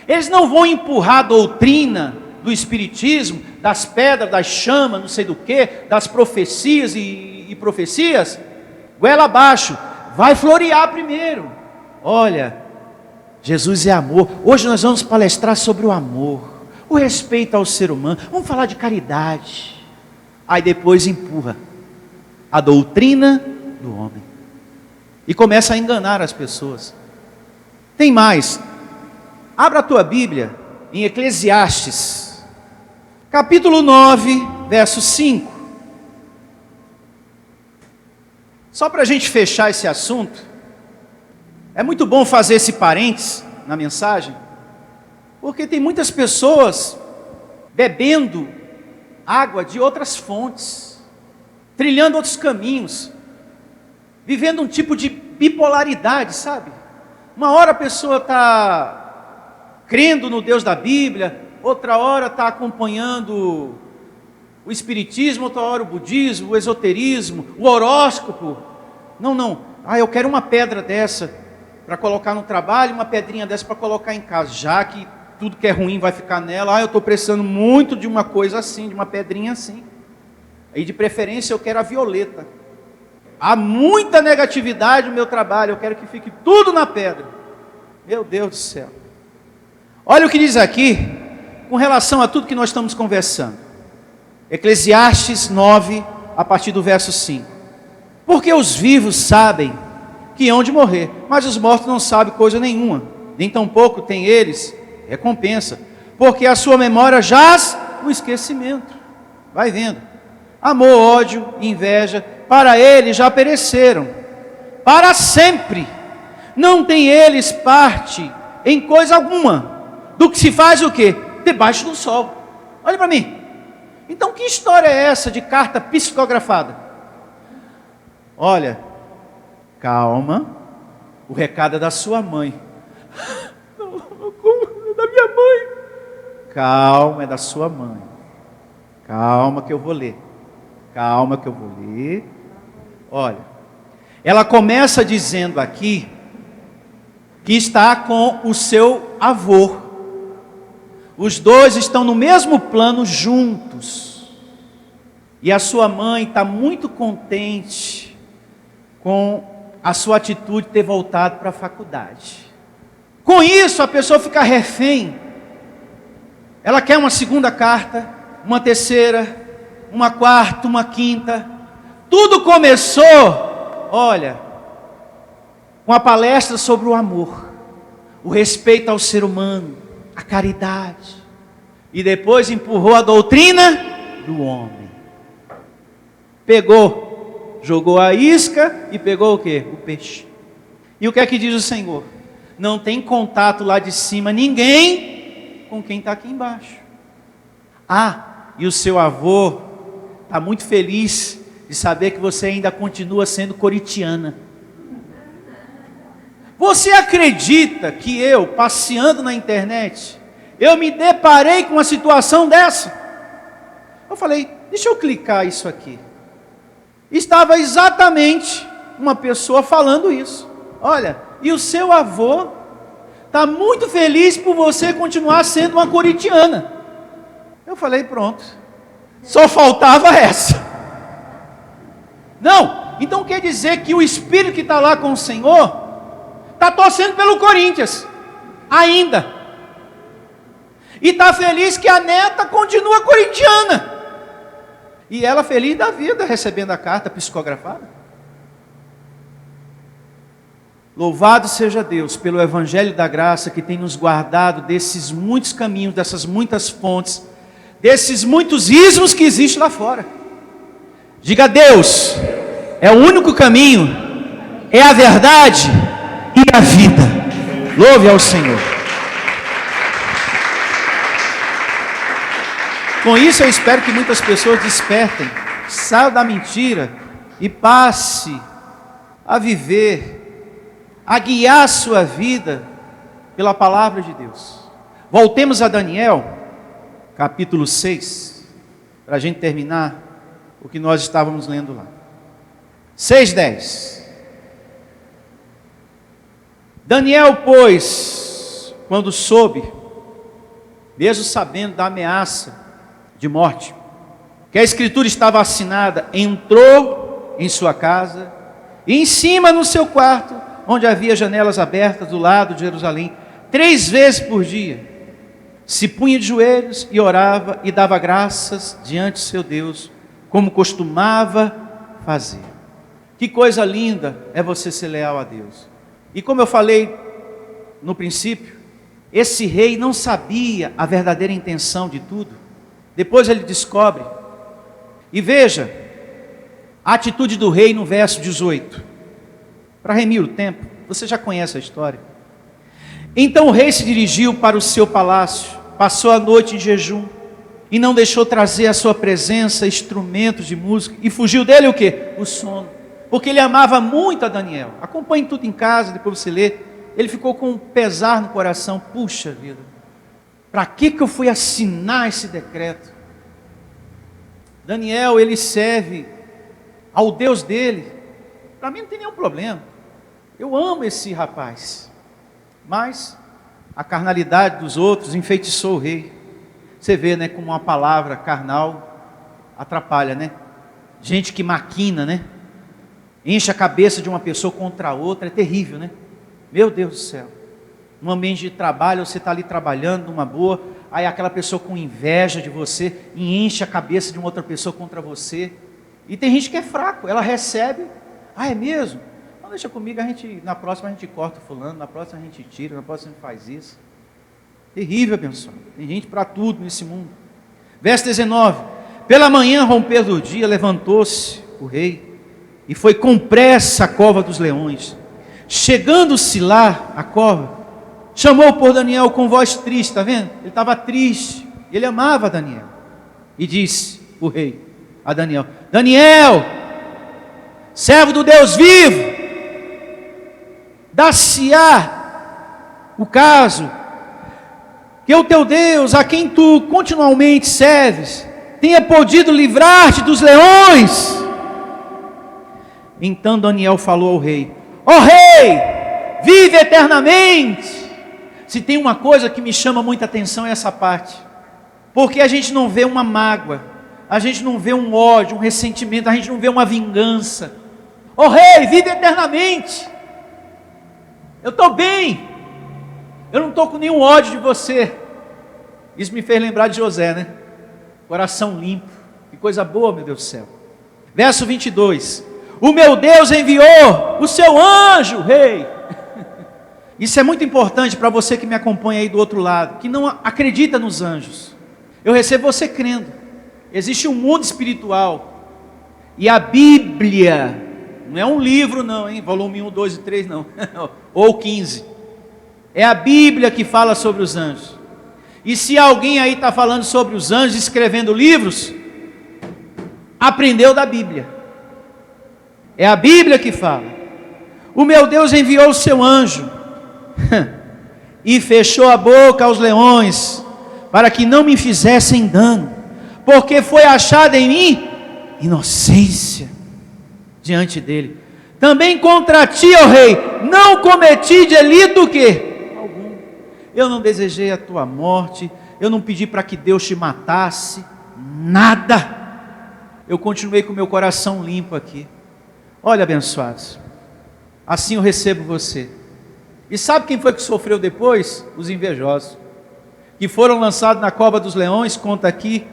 eles não vão empurrar a doutrina do espiritismo, das pedras, das chamas, não sei do que, das profecias e profecias, goela abaixo, vai florear primeiro. Olha, Jesus é amor. Hoje nós vamos palestrar sobre o amor, o respeito ao ser humano, vamos falar de caridade. Aí depois empurra a doutrina do homem e começa a enganar as pessoas. Tem mais, abra a tua Bíblia em Eclesiastes capítulo 9, verso 5. Só para a gente fechar esse assunto, é muito bom fazer esse parênteses na mensagem, porque tem muitas pessoas bebendo água de outras fontes, trilhando outros caminhos, vivendo um tipo de bipolaridade, sabe? Uma hora a pessoa está crendo no Deus da Bíblia, outra hora está acompanhando o espiritismo, outra hora o budismo, o esoterismo, o horóscopo. Não, eu quero uma pedra dessa para colocar no trabalho, uma pedrinha dessa para colocar em casa, já que tudo que é ruim vai ficar nela. Eu estou precisando muito de uma coisa assim, de uma pedrinha assim. E de preferência eu quero a violeta. Há muita negatividade no meu trabalho, eu quero que fique tudo na pedra. Meu Deus do céu. Olha o que diz aqui, com relação a tudo que nós estamos conversando. Eclesiastes 9, a partir do verso 5. Porque os vivos sabem que hão de morrer, mas os mortos não sabem coisa nenhuma, nem tampouco têm eles recompensa, porque a sua memória jaz no esquecimento. Vai vendo. Amor, ódio e inveja, para eles já pereceram, para sempre. Não tem eles parte em coisa alguma, do que se faz o quê? Debaixo do sol. Olha para mim. Então que história é essa de carta psicografada? Olha, calma, o recado é da sua mãe. Não, é da minha mãe. Calma, é da sua mãe. Calma que eu vou ler. Calma que eu vou ler. Olha, ela começa dizendo aqui que está com o seu avô. Os dois estão no mesmo plano juntos. E a sua mãe está muito contente com a sua atitude de ter voltado para a faculdade. Com isso, a pessoa fica refém. Ela quer uma segunda carta, uma terceira, uma quarta, uma quinta. Tudo começou, olha, com a palestra sobre o amor, o respeito ao ser humano, a caridade, e depois empurrou a doutrina do homem. Pegou, jogou a isca e pegou o quê? O peixe. E o que é que diz o Senhor? Não tem contato lá de cima ninguém com quem está aqui embaixo. Ah, e o seu avô está muito feliz de saber que você ainda continua sendo coritiana. Você acredita que eu, passeando na internet, eu me deparei com uma situação dessa? Eu falei, deixa eu clicar isso aqui. Estava exatamente uma pessoa falando isso. Olha, e o seu avô está muito feliz por você continuar sendo uma corintiana. Eu falei, pronto, só faltava essa. Não, então quer dizer que o espírito que está lá com o Senhor está torcendo pelo Corinthians, ainda. E está feliz que a neta continua corintiana. E ela feliz da vida, recebendo a carta psicografada. Louvado seja Deus pelo Evangelho da Graça que tem nos guardado desses muitos caminhos, dessas muitas fontes, desses muitos ismos que existem lá fora. Diga: Deus é o único caminho, é a verdade e a vida. Louve ao Senhor. Com isso eu espero que muitas pessoas despertem, saiam da mentira e passe a viver, a guiar a sua vida pela palavra de Deus. Voltemos a Daniel, capítulo 6, para a gente terminar o que nós estávamos lendo lá. 6:10. Daniel, pois, quando soube, mesmo sabendo da ameaça de morte, que a escritura estava assinada, entrou em sua casa, e em cima no seu quarto, onde havia janelas abertas do lado de Jerusalém, 3 vezes por dia, se punha de joelhos e orava e dava graças diante do seu Deus, como costumava fazer. Que coisa linda é você ser leal a Deus. E como eu falei no princípio, esse rei não sabia a verdadeira intenção de tudo. Depois ele descobre. E veja a atitude do rei no verso 18. Para remir o tempo, você já conhece a história. Então o rei se dirigiu para o seu palácio, passou a noite em jejum, e não deixou trazer à sua presença instrumentos de música, e fugiu dele o quê? O sono, porque ele amava muito a Daniel. Acompanhe tudo em casa, depois você lê. Ele ficou com um pesar no coração. Puxa vida, para que eu fui assinar esse decreto? Daniel, ele serve ao Deus dele. Para mim não tem nenhum problema. Eu amo esse rapaz. Mas a carnalidade dos outros enfeitiçou o rei. Você vê, né, como uma palavra carnal atrapalha, né? Gente que maquina, né? Enche a cabeça de uma pessoa contra a outra. É terrível, né? Meu Deus do céu. No ambiente de trabalho, você está ali trabalhando numa boa, aí aquela pessoa com inveja de você e enche a cabeça de uma outra pessoa contra você. E tem gente que é fraco, ela recebe. Ah, é mesmo? Não, deixa comigo, na próxima a gente corta o fulano, na próxima a gente tira, na próxima a gente faz isso. Terrível, abençoado. Tem gente para tudo nesse mundo. Verso 19. Pela manhã, romper do dia, levantou-se o rei e foi com pressa à cova dos leões. Chegando-se lá à cova, chamou por Daniel com voz triste, está vendo? Ele estava triste, ele amava Daniel. E disse o rei a Daniel: Daniel, servo do Deus vivo, dá-se-á o caso que o teu Deus, a quem tu continuamente serves, tenha podido livrar-te dos leões. Então Daniel falou ao rei: ó rei, vive eternamente. Se tem uma coisa que me chama muita atenção é essa parte, porque a gente não vê uma mágoa, a gente não vê um ódio, um ressentimento, a gente não vê uma vingança. Ó rei, vive eternamente. Eu estou bem, eu não estou com nenhum ódio de você. Isso me fez lembrar de José, né? Coração limpo, que coisa boa, meu Deus do céu. Verso 22. O meu Deus enviou o seu anjo, rei. Isso é muito importante para você que me acompanha aí do outro lado, que não acredita nos anjos. Eu recebo você crendo. Existe um mundo espiritual. E a Bíblia, não é um livro não, hein? Volume 1, 2 e 3 não. Ou 15. É a Bíblia que fala sobre os anjos. E se alguém aí está falando sobre os anjos, escrevendo livros, aprendeu da Bíblia. É a Bíblia que fala. O meu Deus enviou o seu anjo e fechou a boca aos leões, para que não me fizessem dano, porque foi achada em mim inocência diante dele. Também contra ti, ó rei, não cometi delito o quê? Algum. eu não desejei a tua morte, eu não pedi para que Deus te matasse, nada. Eu continuei com meu coração limpo aqui. Olha, abençoados, assim eu recebo você. E sabe quem foi que sofreu depois? Os invejosos, que foram lançados na cova dos leões, conta aqui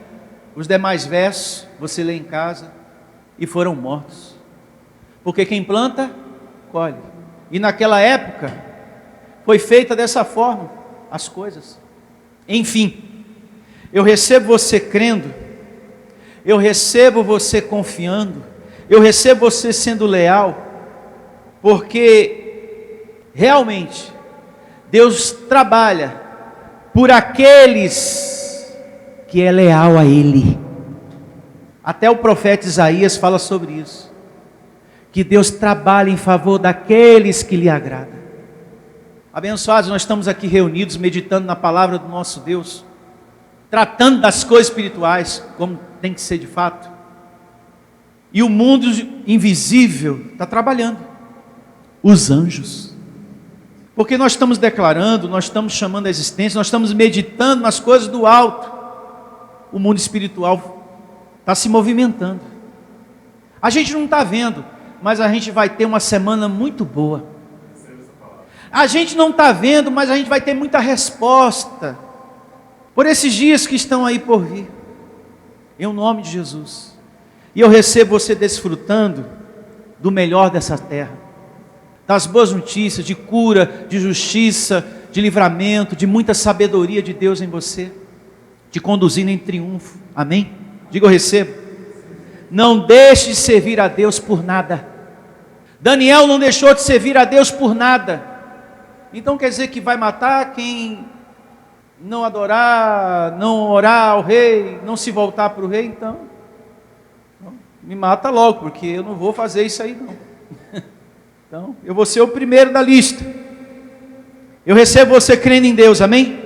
os demais versos, você lê em casa, e foram mortos. Porque quem planta, colhe. E naquela época, foi feita dessa forma as coisas. Enfim, eu recebo você crendo, eu recebo você confiando, eu recebo você sendo leal, porque realmente Deus trabalha por aqueles que é leal a Ele. Até o profeta Isaías fala sobre isso, que Deus trabalha em favor daqueles que lhe agradam. Abençoados, nós estamos aqui reunidos, meditando na palavra do nosso Deus, tratando das coisas espirituais, como tem que ser de fato, e o mundo invisível está trabalhando, os anjos, porque nós estamos declarando, nós estamos chamando a existência, nós estamos meditando nas coisas do alto, o mundo espiritual está se movimentando, a gente não está vendo, mas a gente vai ter uma semana muito boa, a gente não está vendo, mas a gente vai ter muita resposta, por esses dias que estão aí por vir, em nome de Jesus, e eu recebo você desfrutando do melhor dessa terra, das boas notícias, de cura, de justiça, de livramento, de muita sabedoria de Deus em você, te conduzindo em triunfo, amém? Diga eu recebo. Não deixe de servir a Deus por nada. Daniel não deixou de servir a Deus por nada. Então quer dizer que vai matar quem não adorar, não orar ao rei, não se voltar para o rei? Então, me mata logo, porque eu não vou fazer isso aí não. Então, eu vou ser o primeiro da lista. Eu recebo você crendo em Deus, amém?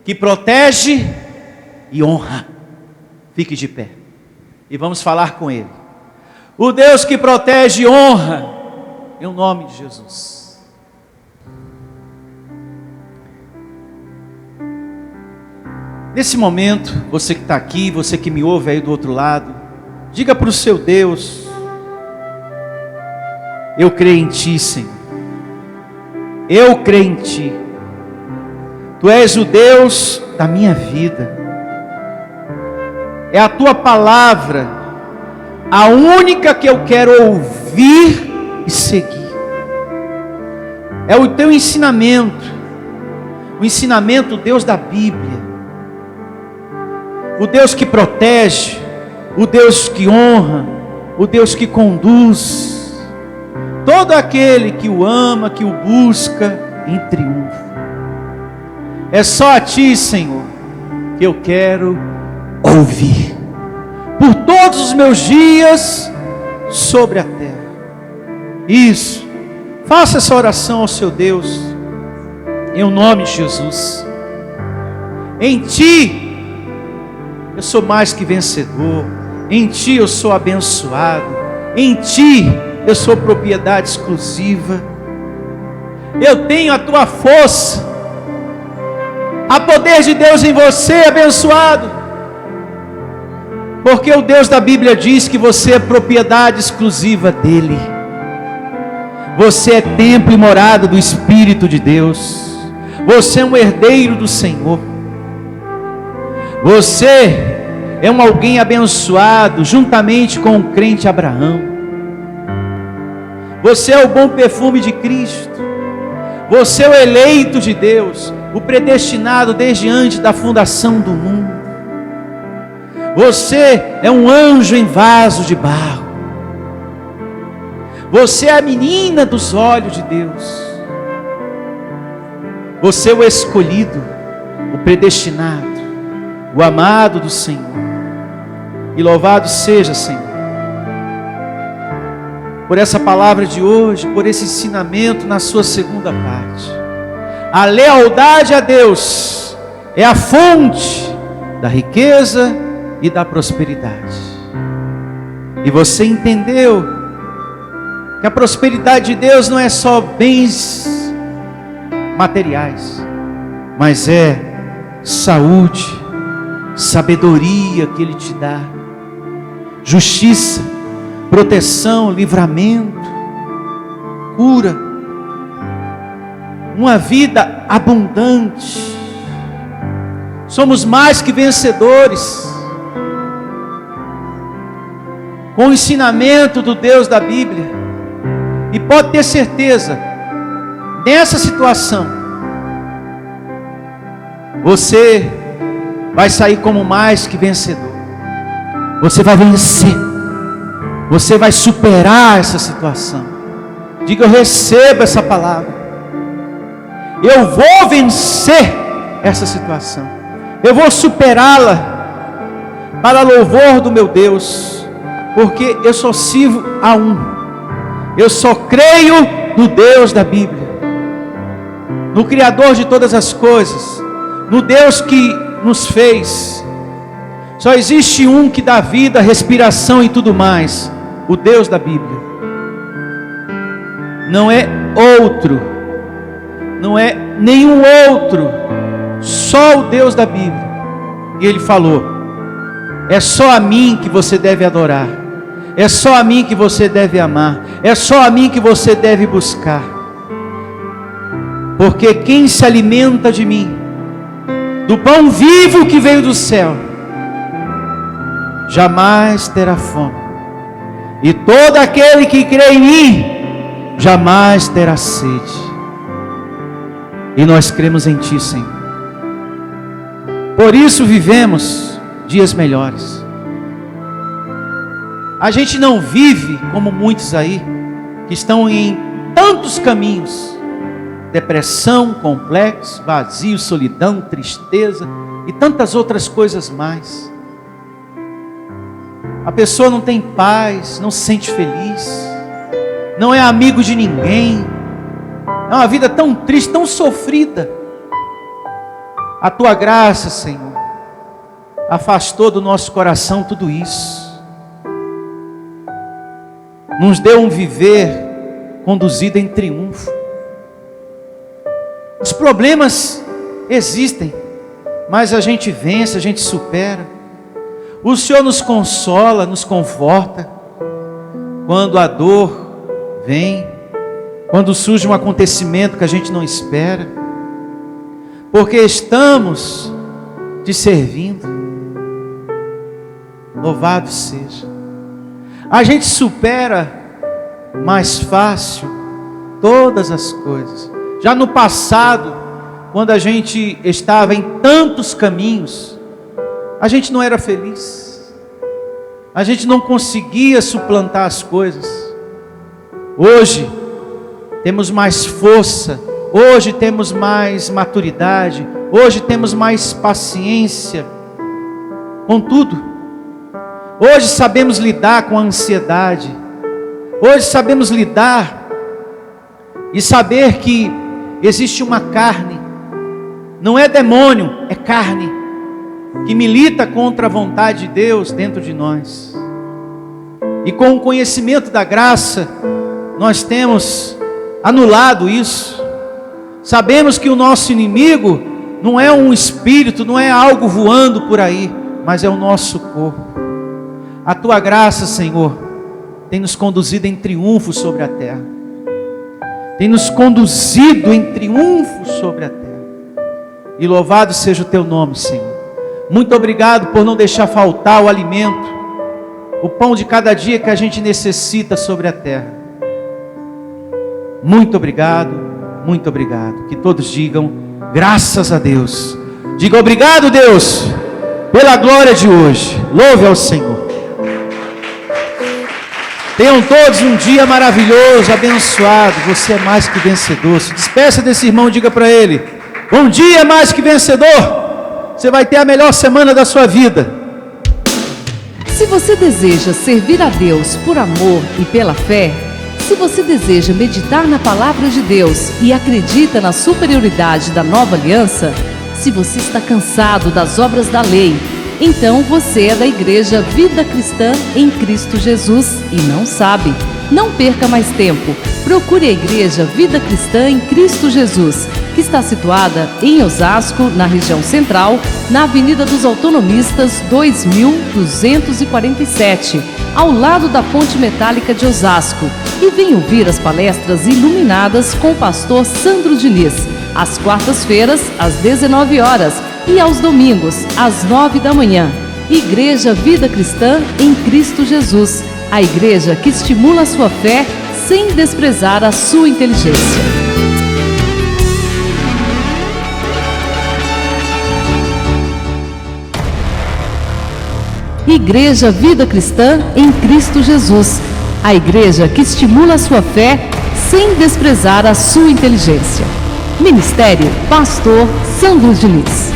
Que protege e honra. Fique de pé e vamos falar com Ele. O Deus que protege e honra, em nome de Jesus. Nesse momento, você que está aqui, você que me ouve aí do outro lado, diga para o seu Deus: eu creio em Ti, Senhor, eu creio em Ti, Tu és o Deus da minha vida, é a Tua palavra, a única que eu quero ouvir e seguir, é o Teu ensinamento, o ensinamento, Deus da Bíblia, o Deus que protege, o Deus que honra, o Deus que conduz, todo aquele que o ama, que o busca em triunfo. É só a Ti, Senhor, que eu quero ouvir, por todos os meus dias sobre a terra. Isso, faça essa oração ao seu Deus, em nome de Jesus. Em Ti eu sou mais que vencedor, em Ti eu sou abençoado, em Ti eu sou propriedade exclusiva, eu tenho a Tua força, há poder de Deus em você, abençoado, porque o Deus da Bíblia diz que você é propriedade exclusiva dEle, você é templo e morada do Espírito de Deus, você é um herdeiro do Senhor, você é um alguém abençoado, juntamente com o crente Abraão. Você é o bom perfume de Cristo. Você é o eleito de Deus, o predestinado desde antes da fundação do mundo. Você é um anjo em vaso de barro. Você é a menina dos olhos de Deus. Você é o escolhido, o predestinado, o amado do Senhor. E louvado seja, Senhor, por essa palavra de hoje, por esse ensinamento na sua segunda parte. A lealdade a Deus é a fonte da riqueza e da prosperidade. E você entendeu que a prosperidade de Deus não é só bens materiais, mas é saúde, sabedoria que Ele te dá, justiça, proteção, livramento, cura, uma vida abundante. Somos mais que vencedores. Com o ensinamento do Deus da Bíblia. E pode ter certeza, nessa situação, você vai sair como mais que vencedor. Você vai vencer. Você vai superar essa situação. Diga: eu recebo essa palavra. Eu vou vencer essa situação. Eu vou superá-la para louvor do meu Deus, porque eu só sirvo a um. Eu só creio no Deus da Bíblia, no Criador de todas as coisas, no Deus que nos fez. Só existe um que dá vida, respiração e tudo mais, o Deus da Bíblia. Não é outro, não é nenhum outro, só o Deus da Bíblia. E Ele falou: é só a mim que você deve adorar, é só a mim que você deve amar, é só a mim que você deve buscar. Porque quem se alimenta de mim, do pão vivo que veio do céu, jamais terá fome. E todo aquele que crê em mim, jamais terá sede. E nós cremos em Ti, Senhor. Por isso vivemos dias melhores. A gente não vive como muitos aí, que estão em tantos caminhos: depressão, complexo, vazio, solidão, tristeza e tantas outras coisas mais. A pessoa não tem paz, não se sente feliz, não é amigo de ninguém. É uma vida tão triste, tão sofrida. A Tua graça, Senhor, afastou do nosso coração tudo isso. Nos deu um viver conduzido em triunfo. Os problemas existem, mas a gente vence, a gente supera. O Senhor nos consola, nos conforta quando a dor vem, quando surge um acontecimento que a gente não espera, porque estamos Te servindo. Louvado seja. A gente supera mais fácil todas as coisas. Já no passado, quando a gente estava em tantos caminhos, a gente não era feliz, a gente não conseguia suplantar as coisas. Hoje temos mais força, hoje temos mais maturidade, hoje temos mais paciência com tudo. Hoje sabemos lidar com a ansiedade, hoje sabemos lidar e saber que existe uma carne, não é demônio, é carne, que milita contra a vontade de Deus dentro de nós. E com o conhecimento da graça, nós temos anulado isso. Sabemos que o nosso inimigo não é um espírito, não é algo voando por aí, mas é o nosso corpo. A Tua graça, Senhor, tem nos conduzido em triunfo sobre a terra. Tem nos conduzido em triunfo sobre a terra. E louvado seja o Teu nome, Senhor. Muito obrigado por não deixar faltar o alimento, o pão de cada dia que a gente necessita sobre a terra. Muito obrigado, muito obrigado. Que todos digam graças a Deus. Diga: obrigado, Deus, pela glória de hoje. Louve ao Senhor. Tenham todos um dia maravilhoso, abençoado. Você é mais que vencedor. Se despeça desse irmão e diga para ele: bom dia, mais que vencedor. Você vai ter a melhor semana da sua vida. Se você deseja servir a Deus por amor e pela fé, se você deseja meditar na palavra de Deus e acredita na superioridade da nova aliança, se você está cansado das obras da lei, então você é da Igreja Vida Cristã em Cristo Jesus e não sabe. Não perca mais tempo. Procure a Igreja Vida Cristã em Cristo Jesus. que está situada em Osasco, na região central, na Avenida dos Autonomistas 2247, ao lado da Ponte Metálica de Osasco. E vem ouvir as palestras iluminadas com o pastor Sandro Diniz, às quartas-feiras, às 19 horas e aos domingos, às 9 da manhã. Igreja Vida Cristã em Cristo Jesus, a igreja que estimula a sua fé sem desprezar a sua inteligência. Igreja Vida Cristã em Cristo Jesus, a igreja que estimula a sua fé sem desprezar a sua inteligência. Ministério Pastor Sandro Diniz.